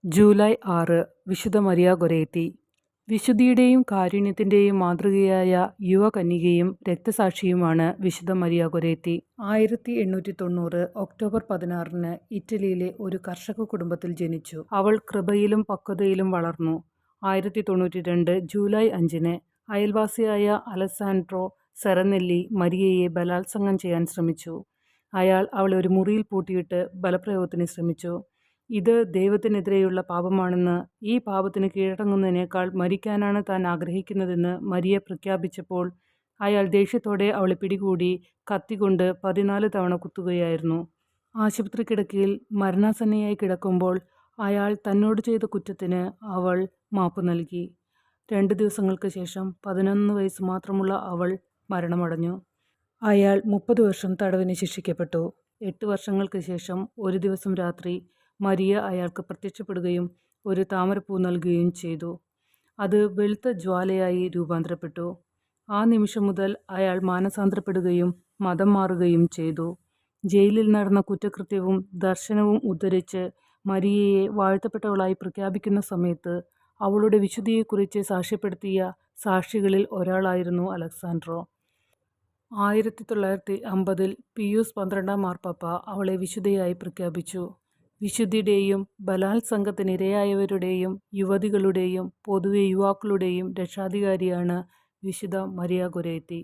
July 6 വിശുദ്ധ Maria Goretti. വിശുദ്ധിയുടെയും കാരുണ്യത്തിൻ്റെയും മാതൃകയായ യുവകന്യകയും രക്തസാക്ഷിയുമാണ് വിശുദ്ധ Maria Goretti. 1890 October 16 ഇറ്റലിയിലെ ഒരു കർഷക കുടുംബത്തിൽ ജനിച്ചു. അവൾ കൃപയിലും പക്വതയിലും വളർന്നു. 1092 ജൂലൈ 5 അയൽവാസിയായ അലസാൻഡ്രോ സെറനെല്ലി മരിയയെ ബലാത്സംഗം ചെയ്യാൻ ശ്രമിച്ചു. അയാൾ അവളെ ഒരു മുറിയിൽ പൂട്ടിയിട്ട് ബലപ്രയോഗത്തിന് ശ്രമിച്ചു. ഇത് ദൈവത്തിനെതിരെയുള്ള പാപമാണെന്ന്, ഈ പാപത്തിന് കീഴടങ്ങുന്നതിനേക്കാൾ മരിക്കാനാണ് താൻ ആഗ്രഹിക്കുന്നതെന്ന് മരിയ പ്രഖ്യാപിച്ചപ്പോൾ അയാൾ ദേഷ്യത്തോടെ അവളെ പിടികൂടി കത്തികൊണ്ട് 14 തവണ കുത്തുകയായിരുന്നു. ആശുപത്രി കിടക്കയിൽ മരണാസന്നയായി കിടക്കുമ്പോൾ അയാൾ തന്നോട് ചെയ്ത കുറ്റത്തിന് അവൾ മാപ്പ് നൽകി. 2 ദിവസങ്ങൾക്ക് ശേഷം 11 വയസ്സ് മാത്രമുള്ള അവൾ മരണമടഞ്ഞു. അയാൾ 30 വർഷം തടവിന് ശിക്ഷിക്കപ്പെട്ടു. 8 വർഷങ്ങൾക്ക് ശേഷം ഒരു ദിവസം രാത്രി മരിയ അയാൾക്ക് പ്രത്യക്ഷപ്പെടുകയും ഒരു താമരപ്പൂ നൽകുകയും ചെയ്തു. അത് വെളുത്ത ജ്വാലയായി രൂപാന്തരപ്പെട്ടു. ആ നിമിഷം മുതൽ അയാൾ മാനസാന്തരപ്പെടുകയും മതം മാറുകയും ചെയ്തു. ജയിലിൽ നടന്ന കുറ്റകൃത്യവും ദർശനവും ഉദ്ധരിച്ച് മരിയയെ വാഴ്ത്തപ്പെട്ടവളായി പ്രഖ്യാപിക്കുന്ന സമയത്ത് അവളുടെ വിശുദ്ധിയെക്കുറിച്ച് സാക്ഷ്യപ്പെടുത്തിയ സാക്ഷികളിൽ ഒരാളായിരുന്നു അലക്സാൻഡ്രോ. 1950 പിയൂസ് 12 മാർപ്പാപ്പ അവളെ വിശുദ്ധയായി പ്രഖ്യാപിച്ചു. വിശുദ്ധിയുടെയും ബലാത്സംഗത്തിനിരയായവരുടെയും യുവതികളുടെയും പൊതുവെ യുവാക്കളുടെയും രക്ഷാധികാരിയാണ് വിശുദ്ധ മരിയ ഗൊരേത്തി.